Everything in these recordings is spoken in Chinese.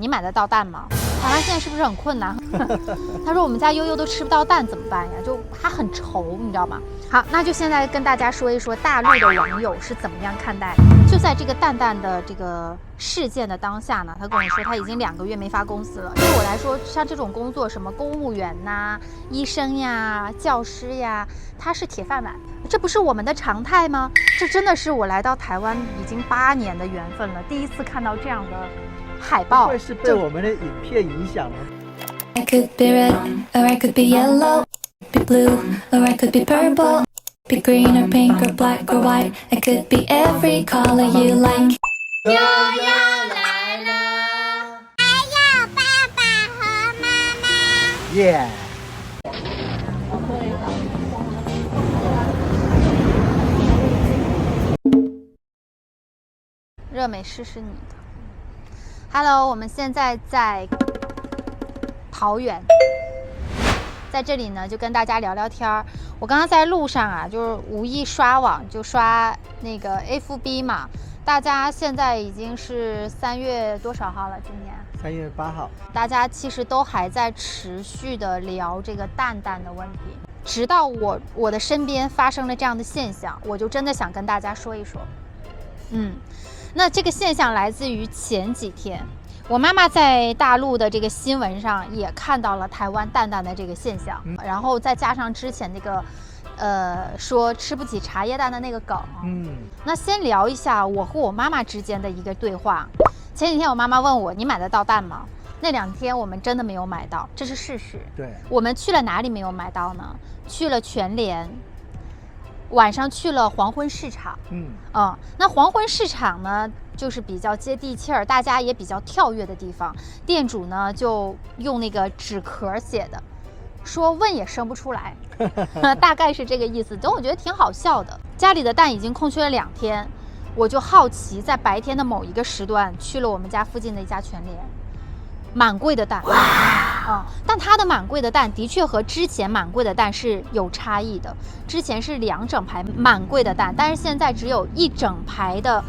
你买得到蛋吗？台湾现在是不是很困难？他说我们家悠悠都吃不到蛋怎么办呀？就他很愁，你知道吗？好，那就现在跟大家说一说大陆的网友是怎么样看待。就在这个蛋蛋的这个事件的当下呢，他跟我说他已经2个月没发工资了。对我来说，像这种工作，什么公务员呐、医生呀、教师呀，他是铁饭碗。这不是我们的常态吗？这真的是我来到台湾已经8年的缘分了，第一次看到这样的海报。会是被我们的影片影响了。I could be red, or I could be yellow, be blue, or I could be purple, be green or pink or black or white. I could be every color you like. 又要来了，还有爸爸和妈妈。耶、热美式是你的。Hello， 我们现在在桃园，在这里呢就跟大家聊聊天儿。我刚刚在路上啊，就是无意刷网，就刷那个 FB 嘛。大家现在已经是3月多少号了？今年3月8号，大家其实都还在持续的聊这个蛋蛋的问题，直到我的身边发生了这样的现象，我就真的想跟大家说一说。那这个现象来自于前几天，我妈妈在大陆的这个新闻上也看到了台湾蛋蛋的这个现象，然后再加上之前那个说吃不起茶叶蛋的那个梗。那先聊一下我和我妈妈之间的一个对话。前几天我妈妈问我，你买得到蛋吗？那2天我们真的没有买到，这是事实。对，我们去了哪里没有买到呢？去了全联，晚上去了黄昏市场。那黄昏市场呢，就是比较接地气儿，大家也比较跳跃的地方。店主呢就用那个纸壳写的，说问也生不出来，大概是这个意思。但我觉得挺好笑的。家里的蛋已经空缺了2天，我就好奇，在白天的某一个时段去了我们家附近的一家全联，满柜的蛋。但它的满柜的蛋的确和之前满柜的蛋是有差异的。之前是2整排满柜的蛋，但是现在只有1整排的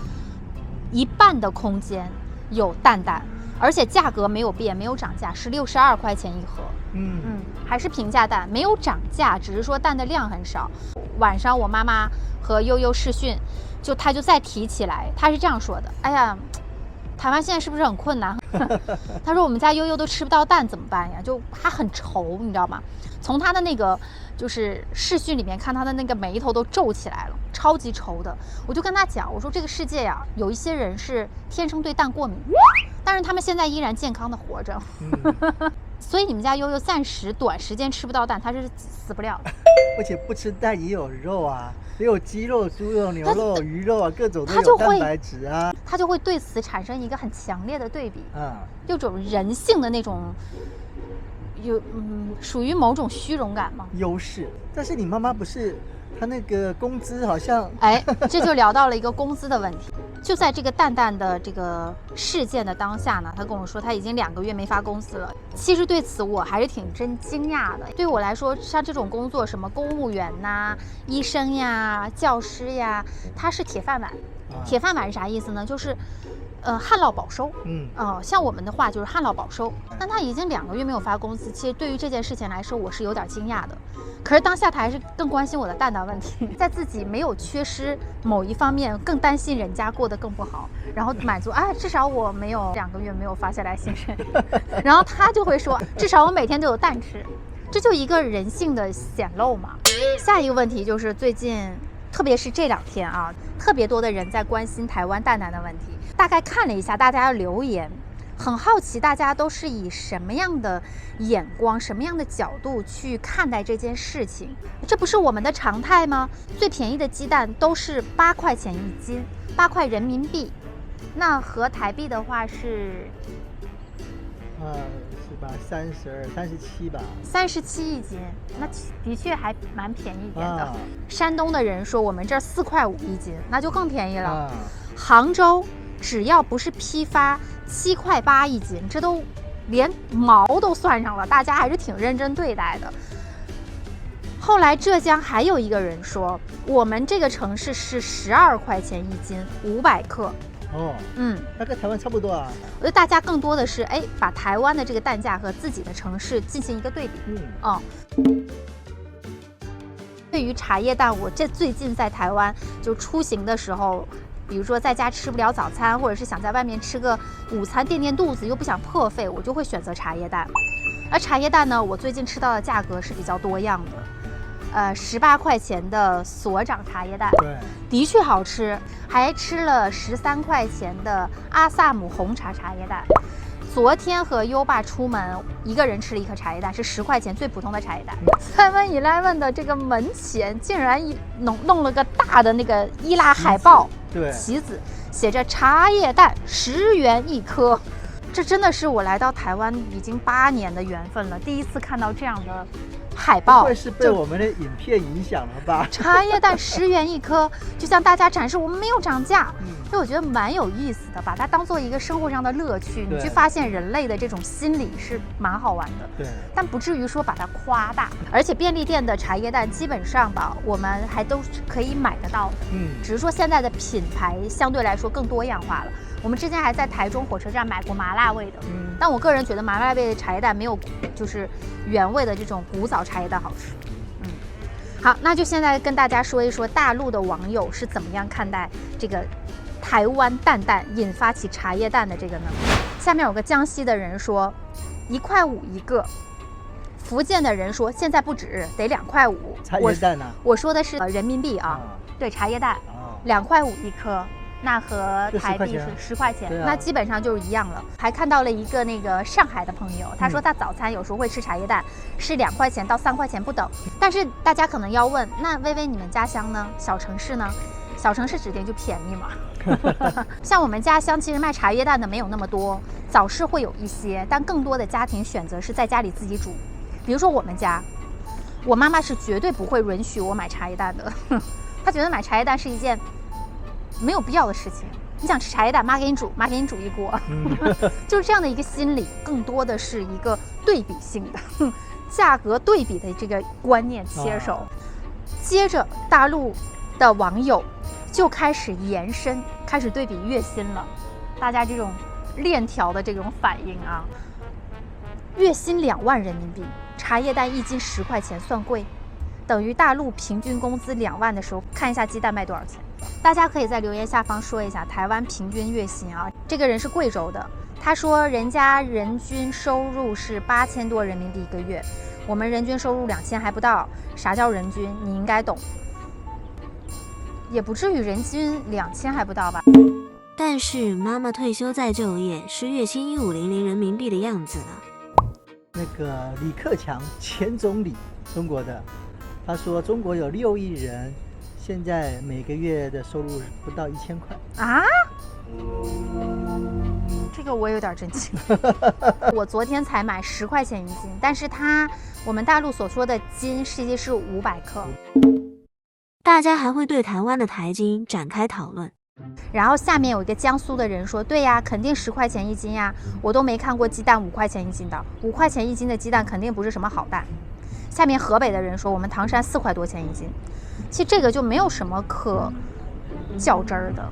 一半的空间有蛋蛋，而且价格没有变，没有涨价，是62块钱一盒。还是平价蛋，没有涨价，只是说蛋的量很少。晚上我妈妈和悠悠视讯，她就再提起来，她是这样说的：哎呀，台湾现在是不是很困难？他说我们家悠悠都吃不到蛋怎么办呀？就他很愁，你知道吗？从他的那个就是视讯里面看，他的那个眉头都皱起来了，超级愁的。我就跟他讲，我说这个世界呀，有一些人是天生对蛋过敏，但是他们现在依然健康的活着。所以你们家悠悠暂时短时间吃不到蛋，他是死不了的。而且不吃蛋也有肉啊，也有鸡肉、猪肉、牛肉、鱼肉啊，各种都有蛋白质啊。他就会对此产生一个很强烈的对比，有种人性的那种属于某种虚荣感吗？优势。但是你妈妈不是，她那个工资好像……这就聊到了一个工资的问题。就在这个蛋蛋的这个事件的当下呢，他跟我说他已经2个月没发工资了。其实对此我还是挺惊讶的。对我来说，像这种工作，什么公务员呐、医生呀、教师呀，它是铁饭碗。铁饭碗是啥意思呢？就是旱涝保收。像我们的话就是旱涝保收。但他已经2个月没有发工资，其实对于这件事情来说，我是有点惊讶的。可是当下他还是更关心我的蛋蛋问题，在自己没有缺失某一方面，更担心人家过得更不好，然后满足至少我没有2个月没有发下来薪水，然后他就会说至少我每天都有蛋吃，这就一个人性的显露嘛。下一个问题就是最近，特别是这2天啊，特别多的人在关心台湾蛋蛋的问题。大概看了一下大家的留言，很好奇大家都是以什么样的眼光、什么样的角度去看待这件事情。这不是我们的常态吗？最便宜的鸡蛋都是8块钱1斤，8块人民币，那合台币的话是是吧？37吧，37一斤，那的确还蛮便宜一点的。山东的人说我们这儿4块5一斤，那就更便宜了。杭州只要不是批发，7块8一斤，这都连毛都算上了，大家还是挺认真对待的。后来浙江还有一个人说，我们这个城市是12块钱1斤，500克。哦，那跟台湾差不多啊。我觉得大家更多的是把台湾的这个蛋价和自己的城市进行一个对比。对于茶叶蛋，我最近在台湾就出行的时候，比如说在家吃不了早餐，或者是想在外面吃个午餐垫垫肚子，又不想破费，我就会选择茶叶蛋。而茶叶蛋呢，我最近吃到的价格是比较多样的，18块钱的所长茶叶蛋，对，的确好吃，还吃了13块钱的阿萨姆红茶叶蛋。昨天和优爸出门，一个人吃了一颗茶叶蛋，是10块钱最普通的茶叶蛋。7-Eleven 的这个门前竟然弄了个大的那个伊拉海报，对，旗子写着茶叶蛋10元一颗。这真的是我来到台湾已经8年的缘分了，第一次看到这样的海报。不会是被我们的影片影响了吧？茶叶蛋10元一颗，就向大家展示我们没有涨价。所以我觉得蛮有意思的，把它当做一个生活上的乐趣，你去发现人类的这种心理是蛮好玩的。对，但不至于说把它夸大。而且便利店的茶叶蛋基本上吧，我们还都是可以买得到的。只是说现在的品牌相对来说更多样化了。我们之前还在台中火车站买过麻辣味的，但我个人觉得麻辣味的茶叶蛋没有就是原味的这种古早茶叶蛋好吃。好，那就现在跟大家说一说大陆的网友是怎么样看待这个台湾蛋引发起茶叶蛋的这个呢？下面有个江西的人说1.5块一个，福建的人说现在不止，得2.5块。茶叶蛋呢？我说的是人民币啊，对，茶叶蛋2.5块一颗。那和台币是10块钱，那基本上就是一样了。还看到了一个那个上海的朋友，他说他早餐有时候会吃茶叶蛋，是2块钱到3块钱不等。但是大家可能要问，那薇薇你们家乡呢？小城市呢？小城市指定就便宜嘛。像我们家乡其实卖茶叶蛋的没有那么多，早市会有一些，但更多的家庭选择是在家里自己煮。比如说我们家，我妈妈是绝对不会允许我买茶叶蛋的，她觉得买茶叶蛋是一件没有必要的事情。你想吃茶叶蛋，妈给你煮一锅，就是这样的一个心理，更多的是一个对比性的价格对比的这个观念切手。接着大陆的网友就开始延伸，开始对比月薪了。大家这种链条的这种反应啊，月薪2万人民币，茶叶蛋1斤10块钱，算贵，等于大陆平均工资2万的时候，看一下鸡蛋卖多少钱。大家可以在留言下方说一下台湾平均月薪啊。这个人是贵州的，他说人家人均收入是8000多人民币一个月，我们人均收入2000还不到。啥叫人均？你应该懂，也不至于人均2000还不到吧。但是妈妈退休再就业是月薪1500人民币的样子了。那个李克强前总理，中国的，他说中国有6亿人，现在每个月的收入不到1000块啊。这个我有点震惊。我昨天才买10块钱1斤，但是我们大陆所说的斤实际是500克。大家还会对台湾的台斤展开讨论。然后下面有一个江苏的人说，对呀，肯定10块钱1斤呀，我都没看过鸡蛋5块钱1斤的，5块钱1斤的鸡蛋肯定不是什么好蛋。下面河北的人说，我们唐山4块多钱1斤。其实这个就没有什么可较真儿的，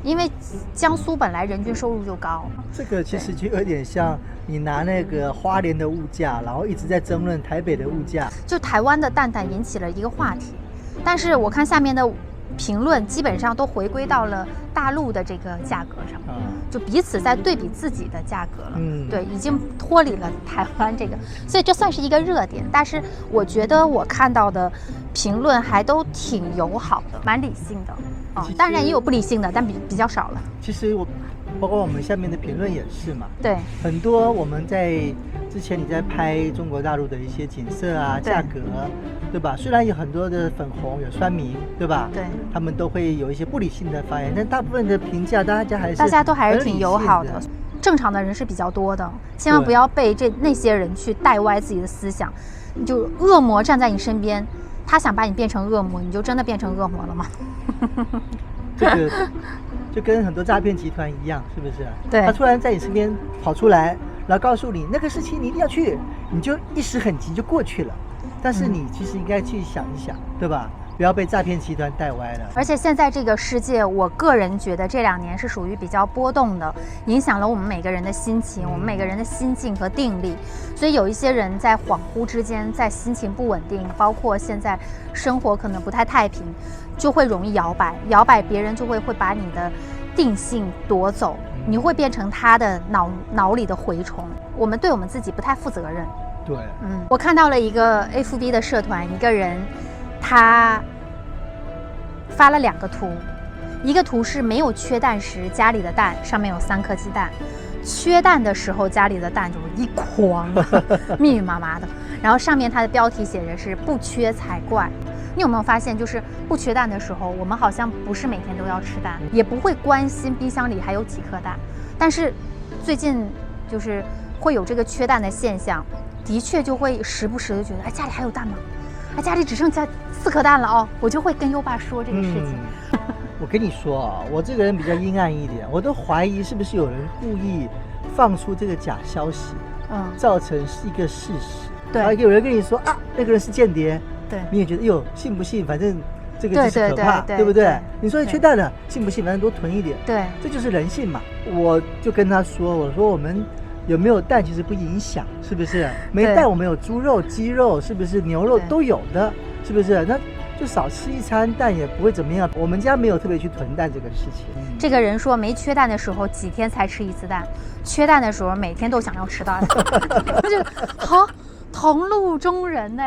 因为江苏本来人均收入就高。这个其实就有点像你拿那个花莲的物价，然后一直在争论台北的物价。就台湾的蛋引起了一个话题，但是我看下面的评论基本上都回归到了大陆的这个价格上，就彼此在对比自己的价格了。对，已经脱离了台湾这个，所以这算是一个热点。但是我觉得我看到的评论还都挺友好的，蛮理性的。当然也有不理性的，但比较少了。其实包括我们下面的评论也是嘛。对，很多我们在之前你在拍中国大陆的一些景色啊、价格，对吧？虽然有很多的粉红、有酸民，对吧？对，他们都会有一些不理性的发言，但大部分的评价，大家都还是挺友好的。正常的人是比较多的，千万不要被那些人去带歪自己的思想。就恶魔站在你身边，他想把你变成恶魔，你就真的变成恶魔了吗？这个就跟很多诈骗集团一样，是不是？对，他突然在你身边跑出来，然后告诉你那个事情你一定要去，你就一时很急就过去了。但是你其实应该去想一想，对吧？不要被诈骗集团带歪了。而且现在这个世界，我个人觉得这2年是属于比较波动的，影响了我们每个人的心情，我们每个人的心境和定力。所以有一些人在恍惚之间，在心情不稳定，包括现在生活可能不太太平，就会容易摇摆，别人就会把你的定性夺走，你会变成他的脑里的蛔虫。我们对我们自己不太负责任。对，我看到了一个 FB 的社团，一个人他发了2个图，一个图是没有缺蛋时家里的蛋，上面有3颗鸡蛋，缺蛋的时候家里的蛋就一筐密密麻麻的，然后上面它的标题写着是不缺才怪。你有没有发现，就是不缺蛋的时候，我们好像不是每天都要吃蛋，也不会关心冰箱里还有几颗蛋，但是最近就是会有这个缺蛋的现象，的确就会时不时的觉得，哎，家里还有蛋吗？哎，家里只剩下4颗蛋了哦，我就会跟优爸说这个事情。我跟你说啊，我这个人比较阴暗一点，我都怀疑是不是有人故意放出这个假消息，造成是一个事实。对，然后有人跟你说啊，那个人是间谍，对，你也觉得哟，信不信？反正这个就是可怕，对不对？你说缺蛋了，信不信？反正多囤一点，对，这就是人性嘛。我就跟他说，我说我们有没有蛋其实不影响，是不是？没蛋我们有猪肉、鸡肉，是不是？牛肉都有的，是不是？那就少吃一餐蛋也不会怎么样。我们家没有特别去囤蛋这个事情。这个人说没缺蛋的时候几天才吃1次蛋，缺蛋的时候每天都想要吃蛋。我觉得好。同路中人呢？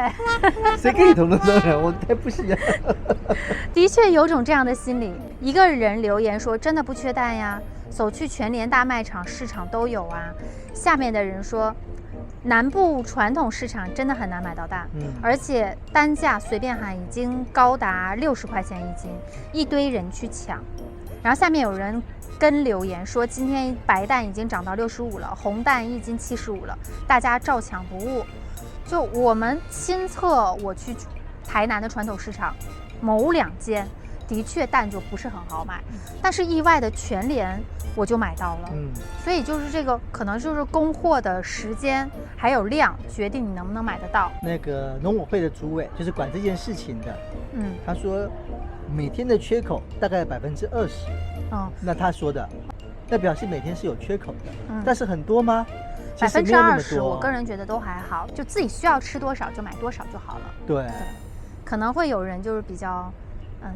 谁跟你同路中人？我才不是。的确有种这样的心理。一个人留言说：“真的不缺蛋呀，走去全联大卖场、市场都有啊。”下面的人说：“南部传统市场真的很难买到蛋，而且单价随便喊已经高达60块钱1斤，一堆人去抢。”然后下面有人跟留言说：“今天白蛋已经涨到65了，红蛋1斤75了，大家照抢不误。”就我们亲测，我去台南的传统市场，某2间的确蛋就不是很好买，但是意外的全联我就买到了。所以就是这个可能就是供货的时间还有量决定你能不能买得到。那个农委会的主委就是管这件事情的，他说每天的缺口大概20%。那他说的，那表示每天是有缺口的，但是很多吗？20%，我个人觉得都还好，就自己需要吃多少就买多少就好了。对，可能会有人就是比较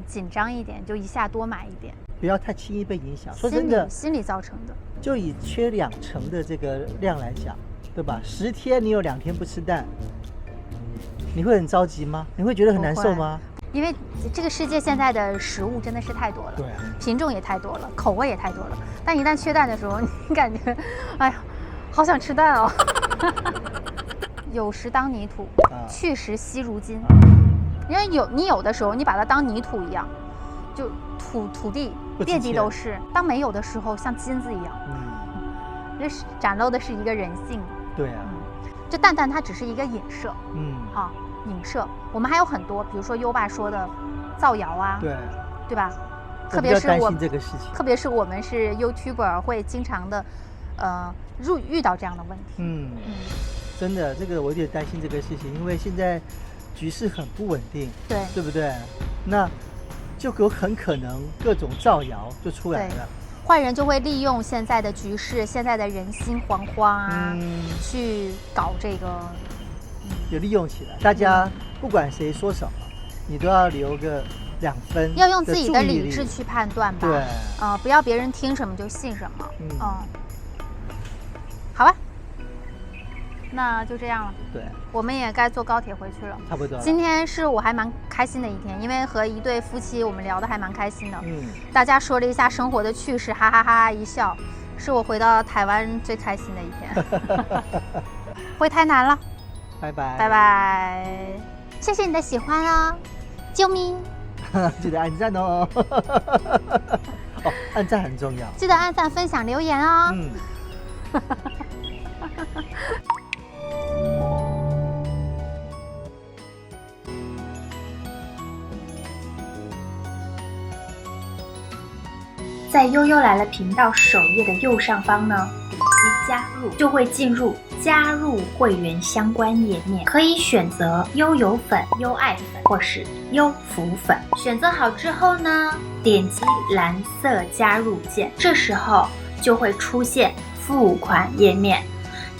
紧张一点，就一下多买一点，不要太轻易被影响。说真的，心理造成的。就以缺2成的这个量来讲，对吧？10天你有2天不吃蛋，你会很着急吗？你会觉得很难受吗？因为这个世界现在的食物真的是太多了，对，品种也太多了，口味也太多了。但一旦缺蛋的时候，你感觉，哎呀。好想吃蛋哦！有时当泥土，去时惜如金。因为你有的时候，你把它当泥土一样，就土地遍地都是；当没有的时候，像金子一样。这展露的是一个人性。对啊。这蛋它只是一个影射。影射。我们还有很多，比如说优爸说的造谣啊，对吧？特别是我这个事情，特别是我们是 YouTuber， 会经常的。遇到这样的问题，真的，这个我有点担心这个事情，因为现在局势很不稳定，对不对？那就很可能各种造谣就出来了，坏人就会利用现在的局势、现在的人心惶惶啊，去搞这个，有利用起来。大家不管谁说什么，你都要留个2分，要用自己的理智去判断吧。对，不要别人听什么就信什么。好吧，那就这样了。对，我们也该坐高铁回去了。差不多。今天是我还蛮开心的一天，因为和一对夫妻我们聊得还蛮开心的。大家说了一下生活的趣事，哈哈哈一笑，是我回到台湾最开心的一天。回台南了，拜拜，拜拜，谢谢你的喜欢哦，啾咪。记得按赞哦。按赞很重要，记得按赞、分享、留言哦。在悠悠来了频道首页的右上方呢，点击加入，就会进入加入会员相关页面，可以选择优游粉、优爱粉或是优福粉。选择好之后呢，点击蓝色加入键，这时候就会出现付款页面，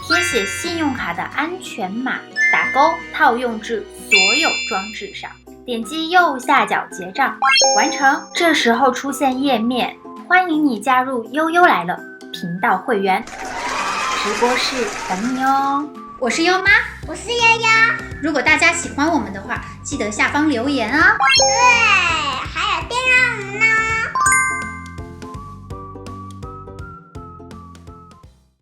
填写信用卡的安全码，打勾套用至所有装置上，点击右下角结账，完成。这时候出现页面，欢迎你加入悠悠来了频道会员，直播室等你哦。我是优妈，我是悠悠。如果大家喜欢我们的话，记得下方留言哦。对。